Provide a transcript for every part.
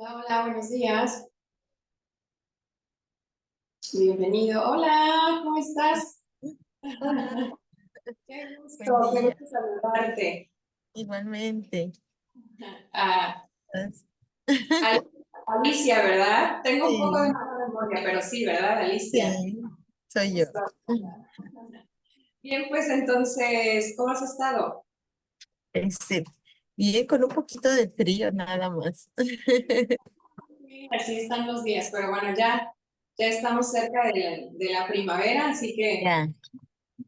Hola, hola, buenos días. Bienvenido. Hola, ¿cómo estás? Hola, buen Qué día. gusto saludarte. Igualmente. Ah, Pues, Al- Alicia, ¿verdad? Tengo un poco de Sí, mala memoria, pero sí, ¿verdad, Alicia? sí, Qué soy yo. gusto. Bien, pues entonces, ¿cómo has estado? Este, Bien con un poquito de frío nada más. Sí, así están los días, pero bueno, ya estamos cerca de la primavera, así que Ya,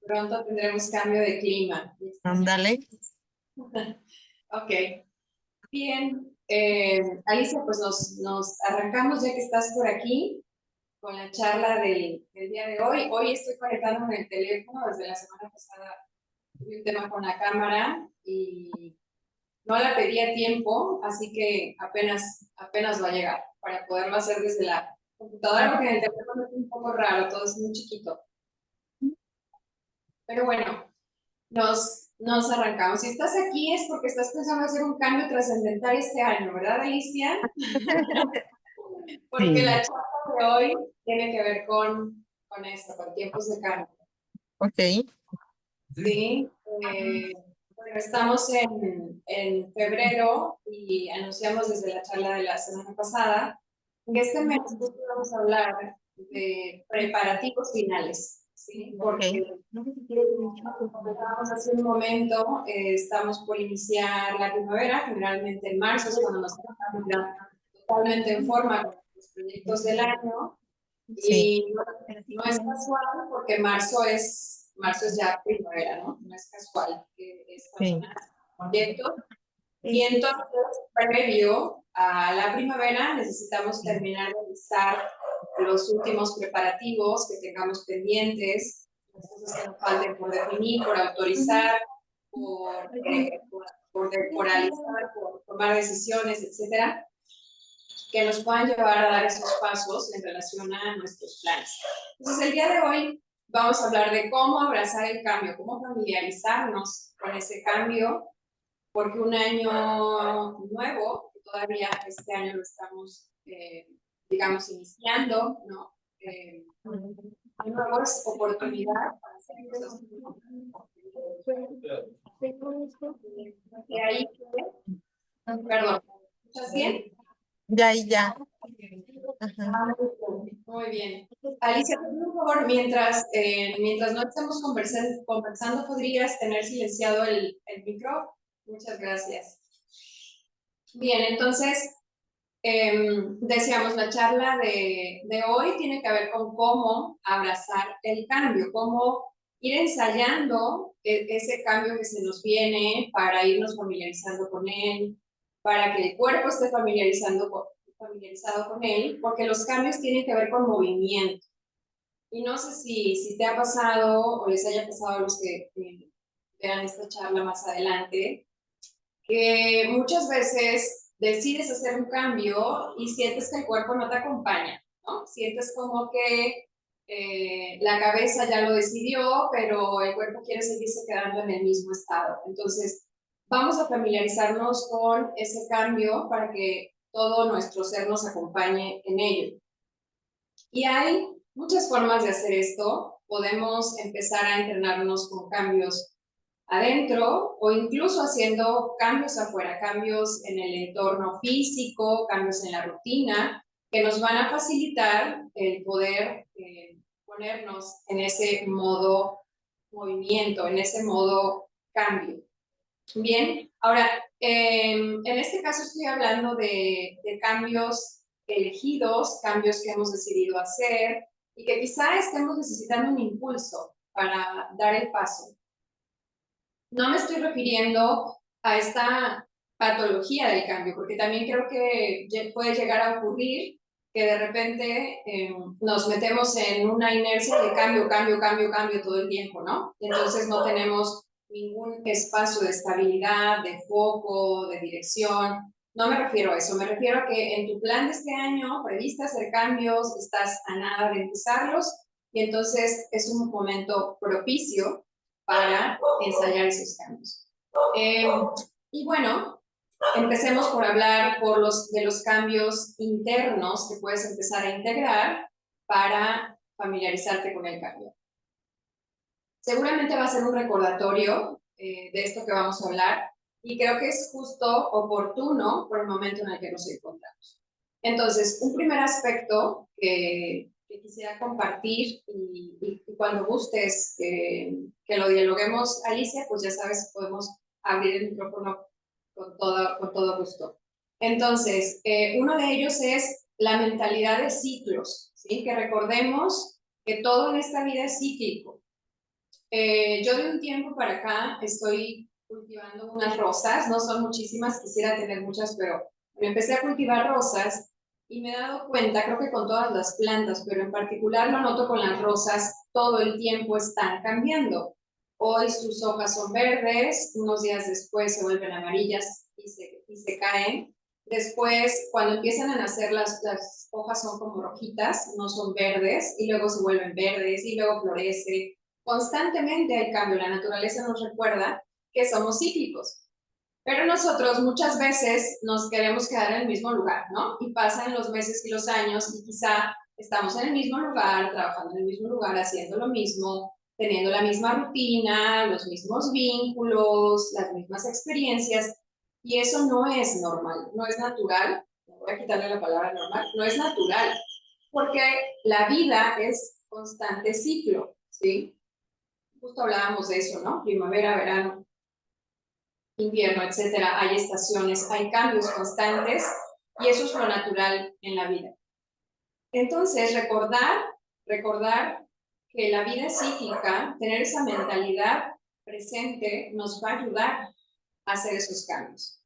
pronto tendremos cambio de clima. ándale. Ok. Bien, Alicia, pues nos arrancamos ya que estás por aquí con la charla del día de hoy. Hoy estoy conectando en el teléfono, desde la semana pasada tuve un tema con la cámara y no la pedí a tiempo, así que apenas va a llegar para poderlo hacer desde la computadora, porque en el teléfono es un poco raro, todo es muy chiquito. Pero bueno, nos arrancamos. Si estás aquí es porque estás pensando hacer un cambio trascendental este año, ¿verdad, Alicia? Porque Sí, la charla de hoy tiene que ver con esto, con tiempos de cambio. ok. Sí, bueno, estamos en febrero y anunciamos desde la charla de la semana pasada que este mes justo vamos a hablar de preparativos finales, ¿sí? Porque, Ok. como comentábamos hace un momento, estamos por iniciar la primavera, generalmente en marzo es cuando nos estamos ya totalmente en forma con los proyectos del año. Sí, Y no es casual porque marzo es ya primavera, ¿no? No es casual que es cuando sí. nace el proyecto. Y entonces, previo a la primavera, necesitamos terminar de listar los últimos preparativos que tengamos pendientes, las cosas que nos falten por definir, por autorizar, por temporalizar, por tomar decisiones, etcétera, que nos puedan llevar a dar esos pasos en relación a nuestros planes. Entonces, el día de hoy vamos a hablar de cómo abrazar el cambio, cómo familiarizarnos con ese cambio, porque un año nuevo, que todavía este año lo estamos, digamos, iniciando, ¿no? Año nuevo es oportunidad para hacer cosas nuevas. Y ahí, perdón, ¿me escuchas bien? Ya y ya. Ajá. Muy bien. Alicia, por favor, mientras no estemos conversando, ¿podrías tener silenciado el micro? Muchas gracias. Bien, entonces, decíamos, la charla de hoy tiene que ver con cómo abrazar el cambio, cómo ir ensayando ese cambio que se nos viene para irnos familiarizando con él, para que el cuerpo esté familiarizado con él, porque los cambios tienen que ver con movimiento. Y no sé si te ha pasado o les haya pasado a los que vean esta charla más adelante, que muchas veces decides hacer un cambio y sientes que el cuerpo no te acompaña, ¿no? Sientes como que la cabeza ya lo decidió, pero el cuerpo quiere seguirse quedando en el mismo estado. Entonces, vamos a familiarizarnos con ese cambio para que todo nuestro ser nos acompañe en ello. Y hay muchas formas de hacer esto. Podemos empezar a entrenarnos con cambios adentro o incluso haciendo cambios afuera, cambios en el entorno físico, cambios en la rutina, que nos van a facilitar el poder ponernos en ese modo movimiento, en ese modo cambio. Bien, ahora, en este caso estoy hablando de cambios elegidos, cambios que hemos decidido hacer y que quizá estemos necesitando un impulso para dar el paso. No me estoy refiriendo a esta patología del cambio, porque también creo que puede llegar a ocurrir que de repente nos metemos en una inercia de cambio, cambio, cambio, cambio todo el tiempo, ¿no? Entonces no tenemos ningún espacio de estabilidad, de foco, de dirección. No me refiero a eso, me refiero a que en tu plan de este año previste hacer cambios, estás a nada de empezarlos y entonces es un momento propicio para ensayar esos cambios. Y bueno, empecemos por hablar de los cambios internos que puedes empezar a integrar para familiarizarte con el cambio. Seguramente va a ser un recordatorio de esto que vamos a hablar y creo que es justo oportuno por el momento en el que nos encontramos. Entonces, un primer aspecto que quisiera compartir y cuando gustes que lo dialoguemos, Alicia, pues ya sabes, podemos abrir el micrófono con todo gusto. Entonces, uno de ellos es la mentalidad de ciclos, ¿sí? Que recordemos que todo en esta vida es cíclico. Yo de un tiempo para acá estoy cultivando unas rosas, no son muchísimas, quisiera tener muchas, pero me empecé a cultivar rosas y me he dado cuenta, creo que con todas las plantas, pero en particular lo noto con las rosas, todo el tiempo están cambiando. Hoy sus hojas son verdes, unos días después se vuelven amarillas y se caen. Después, cuando empiezan a nacer, las hojas son como rojitas, no son verdes, y luego se vuelven verdes, y luego florece. Constantemente hay cambio, la naturaleza nos recuerda que somos cíclicos, pero nosotros muchas veces nos queremos quedar en el mismo lugar, ¿no? Y pasan los meses y los años y quizá estamos en el mismo lugar, trabajando en el mismo lugar, haciendo lo mismo, teniendo la misma rutina, los mismos vínculos, las mismas experiencias, y eso no es normal, no es natural, voy a quitarle la palabra normal, no es natural, porque la vida es constante ciclo, ¿sí? Justo hablábamos de eso, ¿no? Primavera, verano, invierno, etcétera. Hay estaciones, hay cambios constantes y eso es lo natural en la vida. Entonces, recordar que la vida es cíclica, tener esa mentalidad presente nos va a ayudar a hacer esos cambios.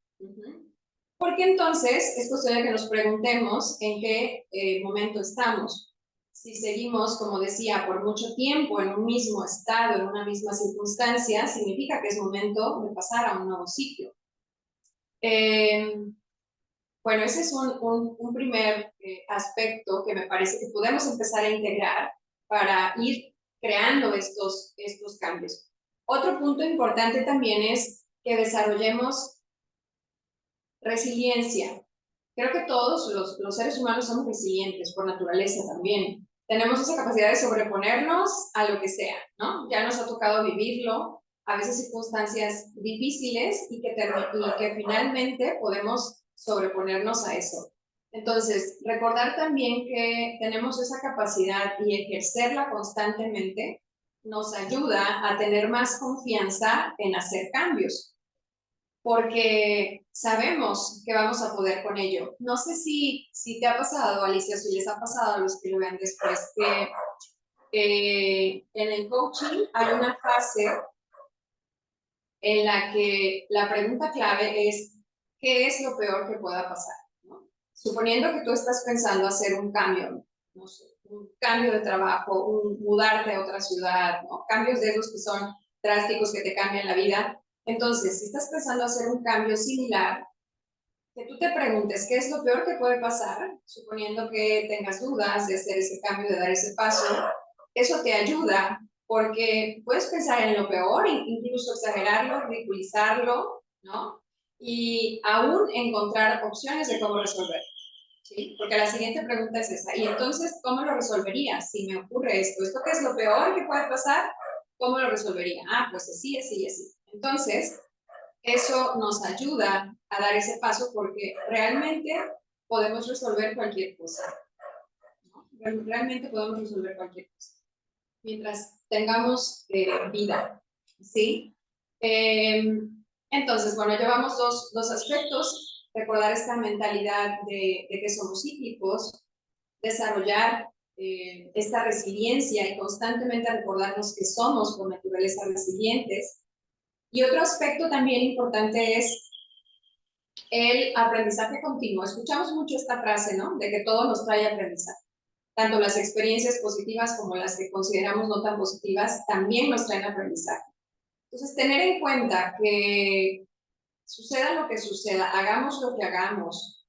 Porque entonces es cuestión de que nos preguntemos en qué momento estamos. Si seguimos, como decía, por mucho tiempo en un mismo estado, en una misma circunstancia, significa que es momento de pasar a un nuevo ciclo. Bueno, ese es un primer aspecto que me parece que podemos empezar a integrar para ir creando estos cambios. Otro punto importante también es que desarrollemos resiliencia. Creo que todos los seres humanos somos resilientes por naturaleza también. Tenemos esa capacidad de sobreponernos a lo que sea, ¿no? Ya nos ha tocado vivirlo, a veces circunstancias difíciles y que finalmente podemos sobreponernos a eso. Entonces, recordar también que tenemos esa capacidad y ejercerla constantemente nos ayuda a tener más confianza en hacer cambios porque sabemos que vamos a poder con ello. No sé si te ha pasado, Alicia, si les ha pasado a los que lo vean después, que en el coaching hay una fase en la que la pregunta clave es, ¿qué es lo peor que pueda pasar? ¿No? Suponiendo que tú estás pensando hacer un cambio, no sé, un cambio de trabajo, un mudarte a otra ciudad, ¿no? Cambios de esos que son drásticos, que te cambian la vida. Entonces, si estás pensando hacer un cambio similar, que tú te preguntes qué es lo peor que puede pasar, suponiendo que tengas dudas de hacer ese cambio, de dar ese paso, eso te ayuda porque puedes pensar en lo peor, incluso exagerarlo, ridiculizarlo, ¿no? Y aún encontrar opciones de cómo resolverlo, ¿sí? Porque la siguiente pregunta es esa, y entonces, ¿cómo lo resolverías? Si me ocurre esto qué es lo peor que puede pasar, ¿cómo lo resolvería? Ah, pues así, así, así. Entonces, eso nos ayuda a dar ese paso porque realmente podemos resolver cualquier cosa. Realmente podemos resolver cualquier cosa. Mientras tengamos vida, ¿sí? Entonces, bueno, llevamos dos aspectos. Recordar esta mentalidad de que somos cíclicos, desarrollar esta resiliencia y constantemente recordarnos que somos por naturaleza resilientes. Y otro aspecto también importante es el aprendizaje continuo. Escuchamos mucho esta frase, ¿no? De que todo nos trae aprendizaje. Tanto las experiencias positivas como las que consideramos no tan positivas también nos traen aprendizaje. Entonces, tener en cuenta que suceda lo que suceda, hagamos lo que hagamos,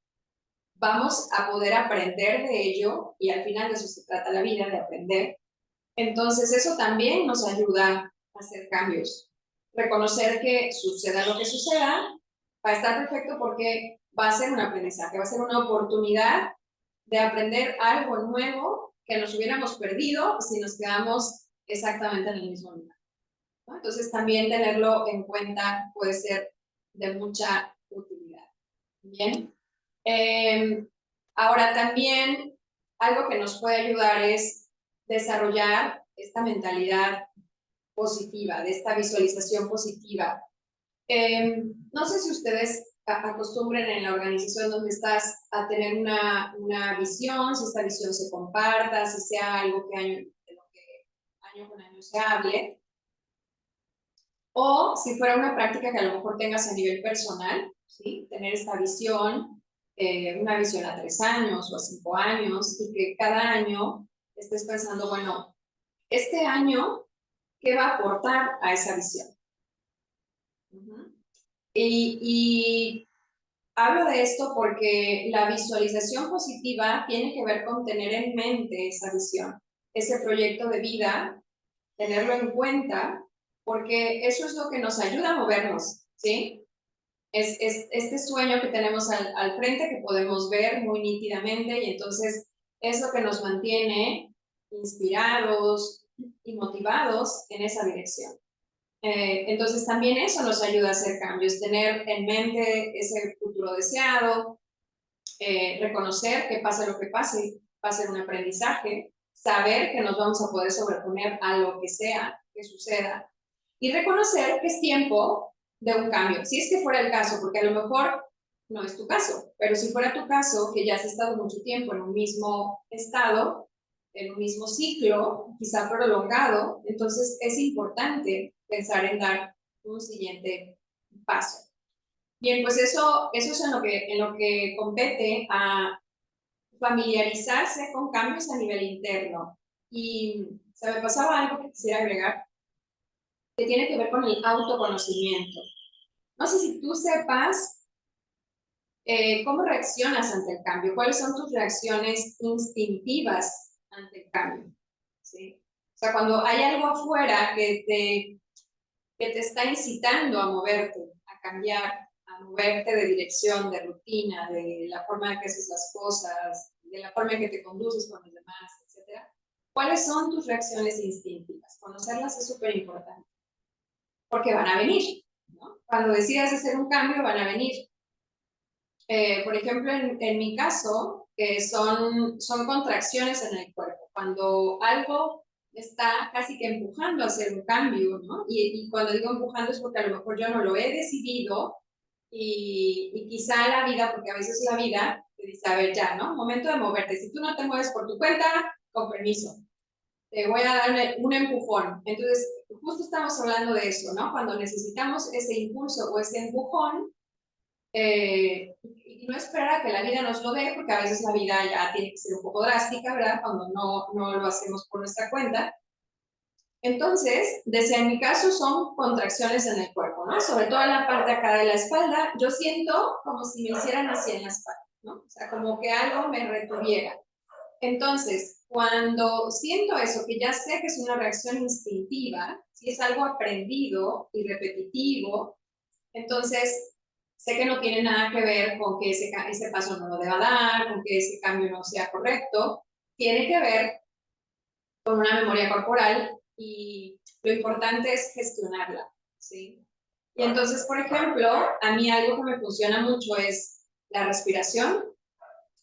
vamos a poder aprender de ello y al final de eso se trata la vida, de aprender. Entonces, eso también nos ayuda a hacer cambios. Reconocer que suceda lo que suceda, Va a estar perfecto porque va a ser un aprendizaje, va a ser una oportunidad de aprender algo nuevo que nos hubiéramos perdido si nos quedamos exactamente en el mismo lugar, ¿no? Entonces también tenerlo en cuenta puede ser de mucha utilidad. Bien. Ahora también algo que nos puede ayudar es desarrollar esta mentalidad positiva, de esta visualización positiva. No sé si ustedes acostumbren en la organización donde estás a tener una visión, si esta visión se comparta, si sea algo que de lo que año con año se hable, o si fuera una práctica que a lo mejor tengas a nivel personal, ¿sí? Tener esta visión, una visión a 3 años o a 5 años, y que cada año estés pensando, bueno, este año, ¿qué va a aportar a esa visión? Y hablo de esto porque la visualización positiva tiene que ver con tener en mente esa visión, ese proyecto de vida, tenerlo en cuenta, porque eso es lo que nos ayuda a movernos, ¿sí? Es este sueño que tenemos al frente que podemos ver muy nítidamente y entonces es lo que nos mantiene inspirados y motivados en esa dirección. Entonces también eso nos ayuda a hacer cambios, tener en mente ese futuro deseado, reconocer que pase lo que pase, va a ser un aprendizaje, saber que nos vamos a poder sobreponer a lo que sea que suceda y reconocer que es tiempo de un cambio. Si es que fuera el caso, porque a lo mejor no es tu caso, pero si fuera tu caso, que ya has estado mucho tiempo en un mismo estado, en un mismo ciclo, quizá prolongado, entonces es importante pensar en dar un siguiente paso. Bien, pues eso es en lo que compete a familiarizarse con cambios a nivel interno. Y se me pasaba algo que quisiera agregar, que tiene que ver con el autoconocimiento. No sé si tú sepas cómo reaccionas ante el cambio, cuáles son tus reacciones instintivas ante el cambio, ¿sí? O sea, cuando hay algo afuera que te está incitando a moverte, a cambiar, a moverte de dirección, de rutina, de la forma en que haces las cosas, de la forma en que te conduces con los demás, etc. ¿Cuáles son tus reacciones instintivas? Conocerlas es súper importante, porque van a venir, ¿no? Cuando decidas hacer un cambio, van a venir. Por ejemplo, en mi caso, son contracciones en el cuerpo. Cuando algo está casi que empujando a hacer un cambio, ¿no? Y cuando digo empujando es porque a lo mejor yo no lo he decidido y quizá la vida, porque a veces la vida te dice, a ver, ya, ¿no? Momento de moverte. Si tú no te mueves por tu cuenta, con permiso, te voy a dar un empujón. Entonces, justo estamos hablando de eso, ¿no? Cuando necesitamos ese impulso o ese empujón, y no esperar a que la vida nos lo dé, porque a veces la vida ya tiene que ser un poco drástica, ¿verdad? Cuando no lo hacemos por nuestra cuenta. Entonces, desde en mi caso son contracciones en el cuerpo, ¿no? Sobre todo en la parte acá de la espalda, yo siento como si me hicieran así en la espalda, ¿no? O sea, como que algo me retuviera. Entonces, cuando siento eso, que ya sé que es una reacción instintiva, si es algo aprendido y repetitivo, entonces sé que no tiene nada que ver con que ese paso no lo deba dar, con que ese cambio no sea correcto, tiene que ver con una memoria corporal y lo importante es gestionarla, ¿sí? Y entonces, por ejemplo, a mí algo que me funciona mucho es la respiración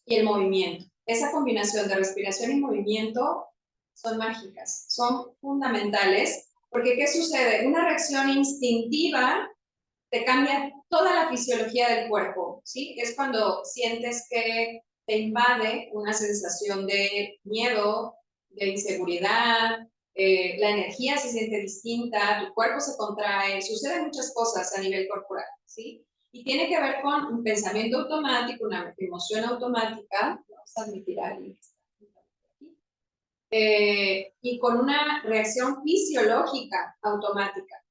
y el movimiento. Esa combinación de respiración y movimiento son mágicas, son fundamentales, porque ¿qué sucede? Una reacción instintiva te cambia toda la fisiología del cuerpo, ¿sí? Es cuando sientes que te invade una sensación de miedo, de inseguridad, la energía se siente distinta, tu cuerpo se contrae, suceden muchas cosas a nivel corporal, ¿sí? Y tiene que ver con un pensamiento automático, una emoción automática, vamos a admitir a alguien que está aquí, y con una reacción fisiológica automática.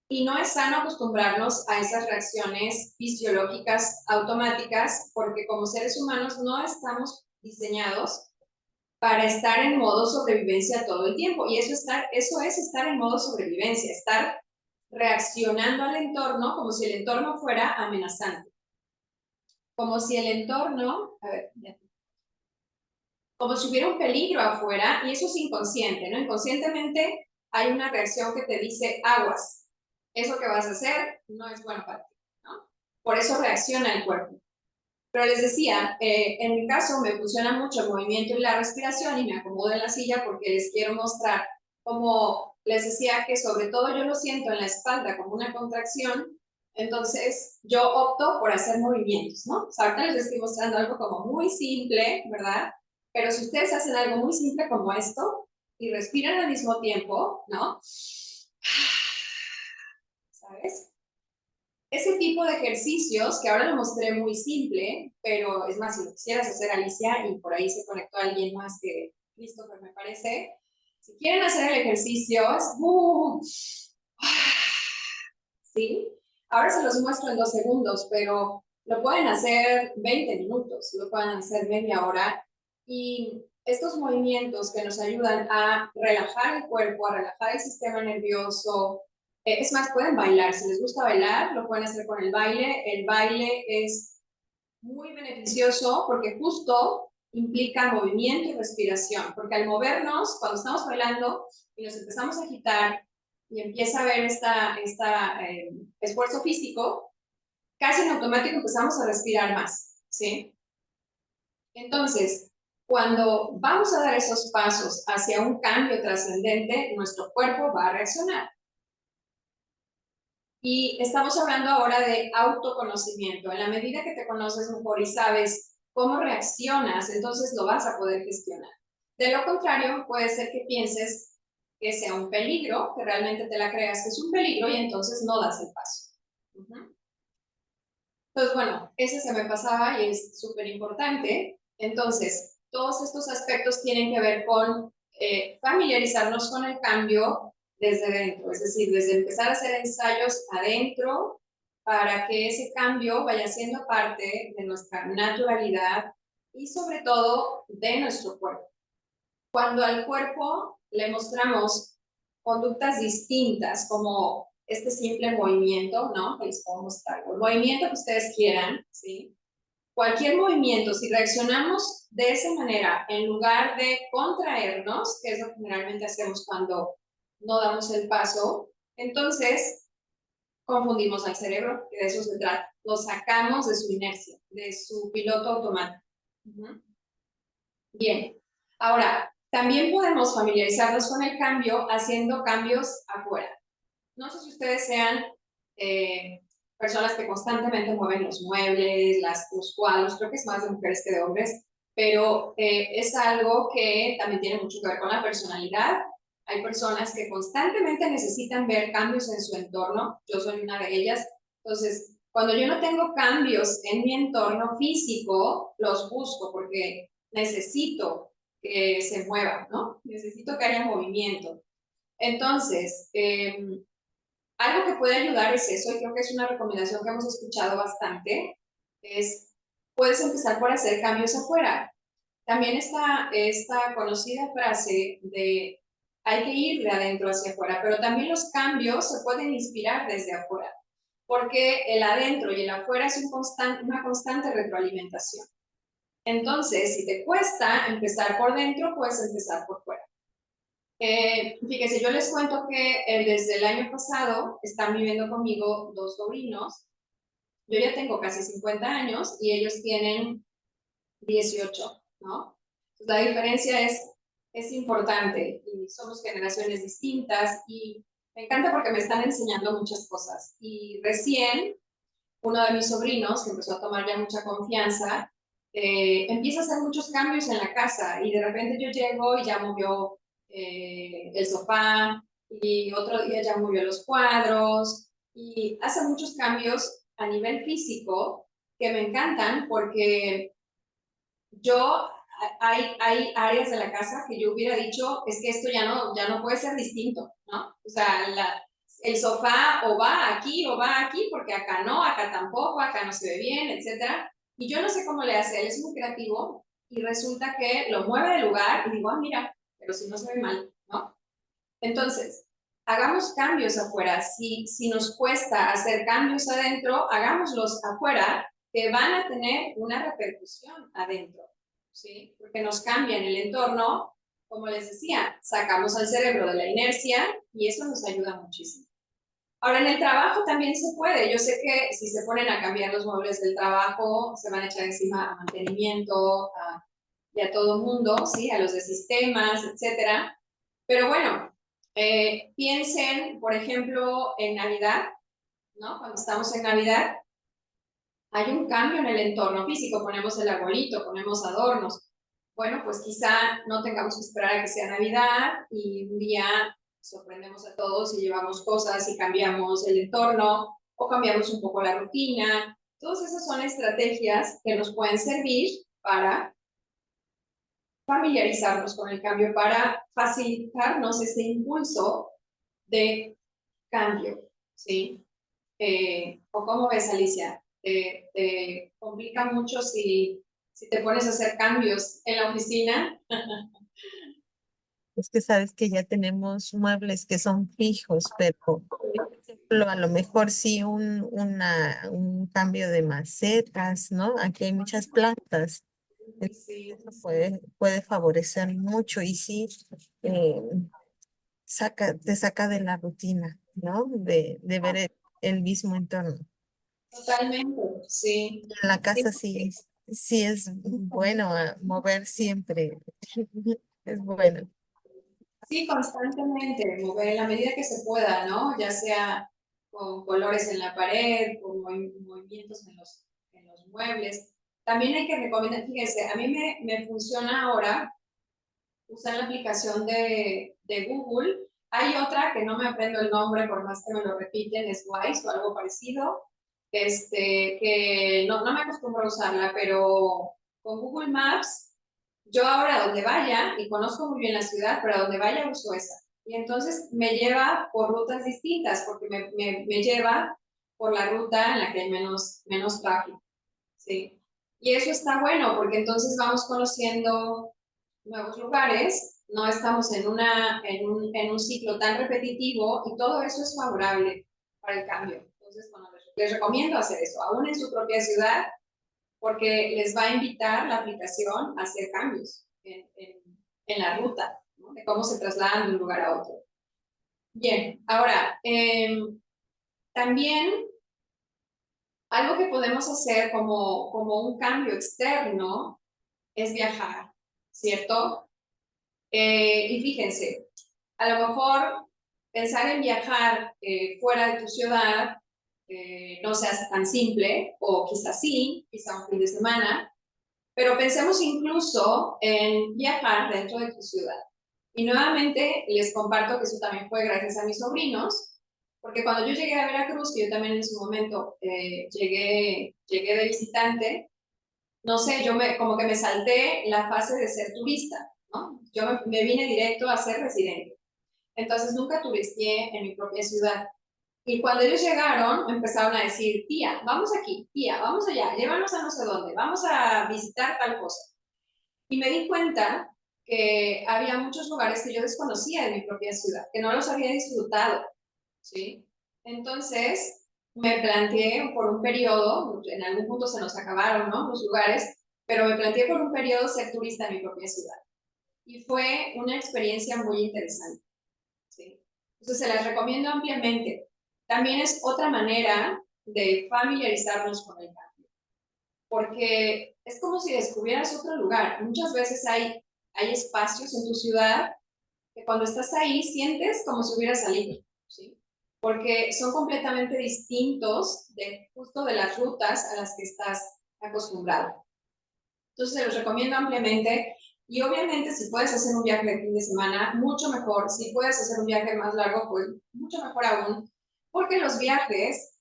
Y no es sano acostumbrarnos a esas reacciones fisiológicas automáticas porque como seres humanos no estamos diseñados para estar en modo sobrevivencia todo el tiempo. Y eso es estar en modo sobrevivencia, estar reaccionando al entorno como si el entorno fuera amenazante. Como si el entorno, a ver, como si hubiera un peligro afuera, y eso es inconsciente, ¿no? Inconscientemente hay una reacción que te dice aguas, eso que vas a hacer no es bueno para ti, ¿no? Por eso reacciona el cuerpo. Pero les decía, en mi caso me funciona mucho el movimiento y la respiración y me acomodo en la silla porque les quiero mostrar cómo les decía que sobre todo yo lo siento en la espalda como una contracción, entonces yo opto por hacer movimientos, ¿no? O sea, ahorita les estoy mostrando algo como muy simple, ¿verdad? Pero si ustedes hacen algo muy simple como esto y respiran al mismo tiempo, ¿no? ¿Sabes? Ese tipo de ejercicios, que ahora lo mostré muy simple, pero es más, si lo quisieras hacer, Alicia, y por ahí se conectó alguien más que Christopher, me parece, si quieren hacer el ejercicio, es... ¿sí? Ahora se los muestro en 2 segundos, pero lo pueden hacer 20 minutos, lo pueden hacer media hora, y estos movimientos que nos ayudan a relajar el cuerpo, a relajar el sistema nervioso, es más, pueden bailar, si les gusta bailar, lo pueden hacer con el baile es muy beneficioso porque justo implica movimiento y respiración, porque al movernos, cuando estamos bailando y nos empezamos a agitar y empieza a haber esfuerzo físico, casi en automático empezamos a respirar más, ¿sí? Entonces, cuando vamos a dar esos pasos hacia un cambio trascendente, nuestro cuerpo va a reaccionar. Y estamos hablando ahora de autoconocimiento. En la medida que te conoces mejor y sabes cómo reaccionas, entonces lo vas a poder gestionar. De lo contrario, puede ser que pienses que sea un peligro, que realmente te la creas que es un peligro y entonces no das el paso. Entonces, bueno, ese se me pasaba y es súper importante. Entonces, todos estos aspectos tienen que ver con familiarizarnos con el cambio desde dentro, es decir, desde empezar a hacer ensayos adentro para que ese cambio vaya siendo parte de nuestra naturalidad y sobre todo de nuestro cuerpo. Cuando al cuerpo le mostramos conductas distintas, como este simple movimiento, ¿no? Que les puedo mostrar, el movimiento que ustedes quieran, ¿sí? Cualquier movimiento, si reaccionamos de esa manera, en lugar de contraernos, que es lo que generalmente hacemos cuando no damos el paso, entonces confundimos al cerebro, que de eso se trata. Lo sacamos de su inercia, de su piloto automático. Bien, ahora, también podemos familiarizarnos con el cambio haciendo cambios afuera. No sé si ustedes sean personas que constantemente mueven los muebles, los cuadros, creo que es más de mujeres que de hombres, pero es algo que también tiene mucho que ver con la personalidad. Hay personas que constantemente necesitan ver cambios en su entorno, yo soy una de ellas. Entonces, cuando yo no tengo cambios en mi entorno físico, los busco porque necesito que se mueva, ¿no? Necesito que haya movimiento. Entonces, algo que puede ayudar es eso, y creo que es una recomendación que hemos escuchado bastante, es, puedes empezar por hacer cambios afuera. También está esta conocida frase de hay que ir de adentro hacia afuera, pero también los cambios se pueden inspirar desde afuera, porque el adentro y el afuera es una constante retroalimentación. Entonces, si te cuesta empezar por dentro, puedes empezar por fuera. Fíjense, yo les cuento que desde el año pasado están viviendo conmigo 2 sobrinos. Yo ya tengo casi 50 años y ellos tienen 18, ¿no? Entonces, la diferencia es importante y somos generaciones distintas y me encanta porque me están enseñando muchas cosas. Y recién, uno de mis sobrinos, que empezó a tomar ya mucha confianza, empieza a hacer muchos cambios en la casa y de repente yo llego y ya movió el sofá y otro día ya movió los cuadros y hace muchos cambios a nivel físico que me encantan porque yo, hay áreas de la casa que yo hubiera dicho, es que esto ya no puede ser distinto, ¿no? O sea, el sofá o va aquí o va aquí, porque acá no, acá tampoco, acá no se ve bien, etcétera. Y yo no sé cómo le hace, él es muy creativo y resulta que lo mueve de lugar y digo, ah, mira, pero si no se ve mal, ¿no? Entonces, hagamos cambios afuera. Si nos cuesta hacer cambios adentro, hagámoslos afuera, que van a tener una repercusión adentro, ¿sí? Porque nos cambian el entorno, como les decía, sacamos al cerebro de la inercia y eso nos ayuda muchísimo. Ahora, en el trabajo también se puede. Yo sé que si se ponen a cambiar los muebles del trabajo, se van a echar encima a mantenimiento y a todo el mundo, ¿sí? A los de sistemas, etcétera. Pero bueno, piensen, por ejemplo, en Navidad, ¿no? Cuando estamos en Navidad, hay un cambio en el entorno físico, ponemos el arbolito, ponemos adornos. Bueno, pues quizá no tengamos que esperar a que sea Navidad y un día sorprendemos a todos y llevamos cosas y cambiamos el entorno o cambiamos un poco la rutina. Todas esas son estrategias que nos pueden servir para familiarizarnos con el cambio, para facilitarnos ese impulso de cambio, ¿sí? ¿O cómo ves, Alicia? ¿Te complica mucho si te pones a hacer cambios en la oficina? Es que sabes que ya tenemos muebles que son fijos, pero por ejemplo, a lo mejor sí un cambio de macetas, ¿no? Aquí hay muchas plantas, entonces Sí, eso puede favorecer mucho y sí eh, te saca de la rutina, ¿no? De ver el mismo entorno. totalmente, sí. En la Sí, casa sí es bueno mover siempre, es bueno. sí, constantemente, mover en la medida que se pueda, ¿no? Ya sea con colores en la pared, con movimientos en los muebles. También hay que recomendar, fíjense, a mí me funciona ahora usar la aplicación de Google. Hay otra que no me aprendo el nombre, por más que me lo repiten, es Wise o algo parecido, que no me acostumbro a usarla, pero con Google Maps, yo ahora a donde vaya, y conozco muy bien la ciudad, pero a donde vaya uso esa. Y entonces me lleva por rutas distintas, porque me lleva por la ruta en la que hay menos tráfico. ¿Sí? Y eso está bueno, porque entonces vamos conociendo nuevos lugares, no estamos en un ciclo tan repetitivo y todo eso es favorable para el cambio. Entonces, bueno, les recomiendo hacer eso, aún en su propia ciudad, porque les va a invitar la aplicación a hacer cambios en la ruta, ¿no? De cómo se trasladan de un lugar a otro. Bien, ahora, también algo que podemos hacer como un cambio externo es viajar, ¿cierto? Y fíjense, a lo mejor pensar en viajar fuera de tu ciudad no sea tan simple, o quizás sí, quizá un fin de semana, pero pensemos incluso en viajar dentro de tu ciudad. Y nuevamente les comparto que eso también fue gracias a mis sobrinos, porque cuando yo llegué a Veracruz, que yo también en su momento llegué de visitante, no sé, como que me salté la fase de ser turista, ¿no? Yo me vine directo a ser residente. Entonces nunca turisteé en mi propia ciudad. Y cuando ellos llegaron, me empezaron a decir, tía, vamos aquí, tía, vamos allá, llévanos a no sé dónde, vamos a visitar tal cosa. Y me di cuenta que había muchos lugares que yo desconocía de mi propia ciudad, que no los había disfrutado, ¿sí? Entonces, me planteé por un periodo, en algún punto se nos acabaron, ¿no? Los lugares, pero me planteé por un periodo ser turista en mi propia ciudad. Y fue una experiencia muy interesante, ¿sí? Entonces, se las recomiendo ampliamente. También es otra manera de familiarizarnos con el cambio, porque es como si descubrieras otro lugar. Muchas veces hay espacios en tu ciudad que cuando estás ahí sientes como si hubieras salido, ¿sí? Porque son completamente distintos justo de las rutas a las que estás acostumbrado. Entonces se los recomiendo ampliamente y obviamente si puedes hacer un viaje de fin de semana, mucho mejor. Si puedes hacer un viaje más largo, pues mucho mejor aún, porque los viajes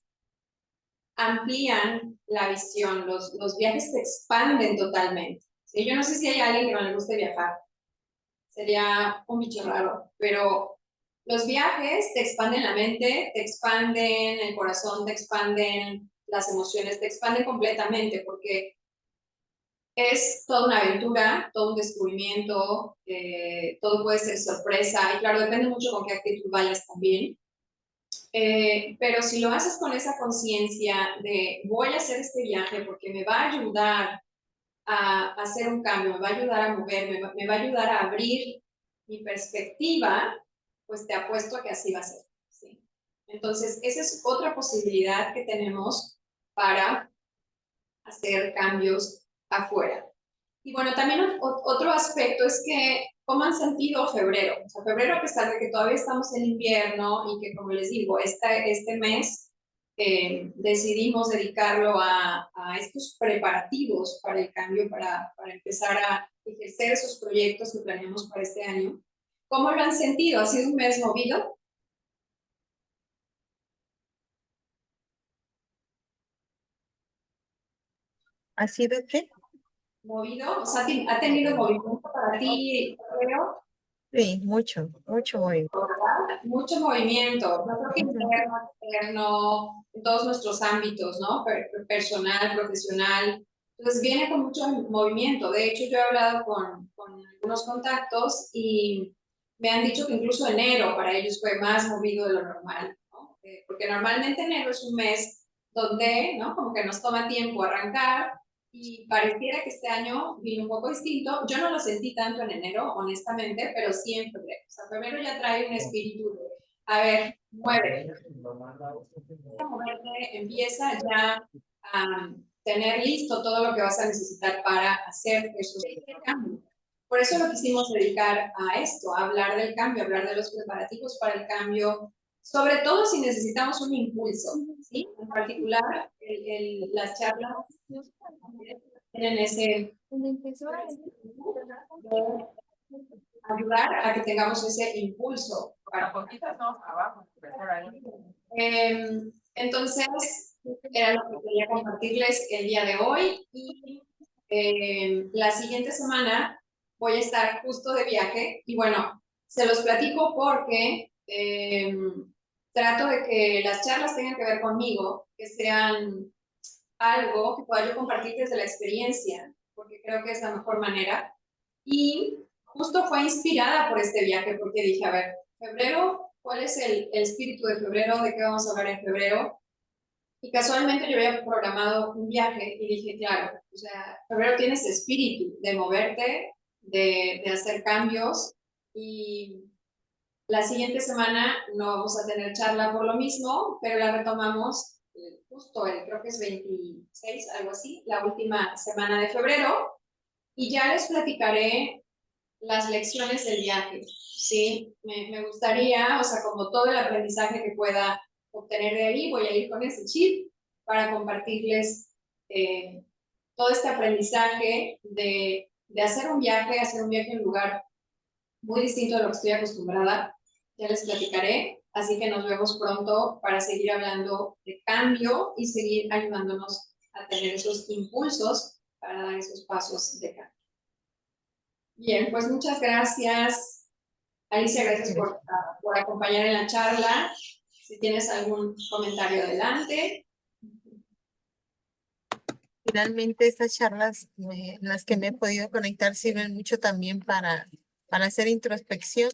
amplían la visión, los viajes te expanden totalmente. ¿Sí? Yo no sé si hay alguien que no le guste viajar, sería un bicho raro, pero los viajes te expanden la mente, te expanden el corazón, te expanden las emociones, te expanden completamente, porque es toda una aventura, todo un descubrimiento, todo puede ser sorpresa y claro, depende mucho con qué actitud vayas también. Pero si lo haces con esa conciencia de voy a hacer este viaje porque me va a ayudar a hacer un cambio, me va a ayudar a moverme, me va a ayudar a abrir mi perspectiva, pues te apuesto a que así va a ser. ¿Sí? Entonces, esa es otra posibilidad que tenemos para hacer cambios afuera. Y bueno, también otro aspecto es que, ¿cómo han sentido febrero? O sea, febrero, a pesar de que todavía estamos en invierno y que, como les digo, este mes decidimos dedicarlo a estos preparativos para el cambio, para empezar a ejercer esos proyectos que planeamos para este año. ¿Cómo lo han sentido? ¿Ha sido un mes movido? ¿Ha sido qué? ¿Movido? O sea, ¿ha tenido movimiento para ti, febrero? Sí, mucho, mucho movimiento. Mucho movimiento, no creo que Ujú. interno, externo, en todos nuestros ámbitos, ¿no? Personal, profesional. Entonces viene con mucho movimiento. De hecho, yo he hablado con algunos contactos y me han dicho que incluso enero para ellos fue más movido de lo normal, ¿no? Porque normalmente enero es un mes donde, ¿no? Como que nos toma tiempo arrancar y pareciera que este año vino un poco distinto. Yo no lo sentí tanto en enero, honestamente, pero sí en febrero. O sea, febrero ya trae un espíritu de, a ver, mueve, moverte, empieza ya a tener listo todo lo que vas a necesitar para hacer esos cambios. Por eso lo quisimos dedicar a esto, a hablar del cambio, a hablar de los preparativos para el cambio, sobre todo si necesitamos un impulso, ¿sí? En particular, las charlas tienen ese ayudar a que tengamos ese impulso. Entonces, era lo que quería compartirles el día de hoy y la siguiente semana voy a estar justo de viaje y bueno, se los platico porque trato de que las charlas tengan que ver conmigo, que sean algo que pueda yo compartir desde la experiencia, porque creo que es la mejor manera. Y justo fue inspirada por este viaje, porque dije, a ver, febrero, ¿cuál es el espíritu de febrero? ¿De qué vamos a hablar en febrero? Y casualmente yo había programado un viaje y dije, claro, o sea, febrero tiene ese espíritu de moverte, de hacer cambios y la siguiente semana no vamos a tener charla por lo mismo, pero la retomamos justo creo que es 26, algo así, la última semana de febrero, y ya les platicaré las lecciones del viaje, ¿sí? Me gustaría, o sea, como todo el aprendizaje que pueda obtener de ahí, voy a ir con ese chip para compartirles eh, todo este aprendizaje de hacer un viaje en un lugar muy distinto de lo que estoy acostumbrada. Ya les platicaré. Así que nos vemos pronto para seguir hablando de cambio y seguir ayudándonos a tener esos impulsos para dar esos pasos de cambio. Bien, pues muchas gracias. Alicia, gracias por acompañar en la charla. Si tienes algún comentario, adelante. Finalmente, estas charlas en las que me he podido conectar sirven mucho también para hacer introspección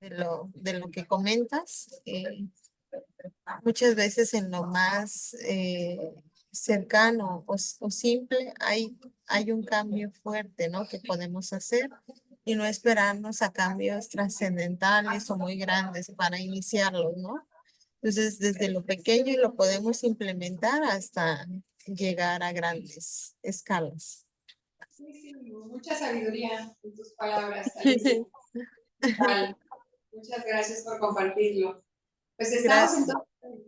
de lo que comentas. Muchas veces en lo más cercano o simple hay un cambio fuerte, ¿no? Que podemos hacer y no esperarnos a cambios trascendentales o muy grandes para iniciarlos, ¿no? Entonces, desde lo pequeño lo podemos implementar hasta llegar a grandes escalas. Sí, sí, mucha sabiduría en tus palabras, Alicia. Vale. Muchas gracias por compartirlo. Pues estamos Gracias.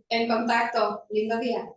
en contacto. Lindo día.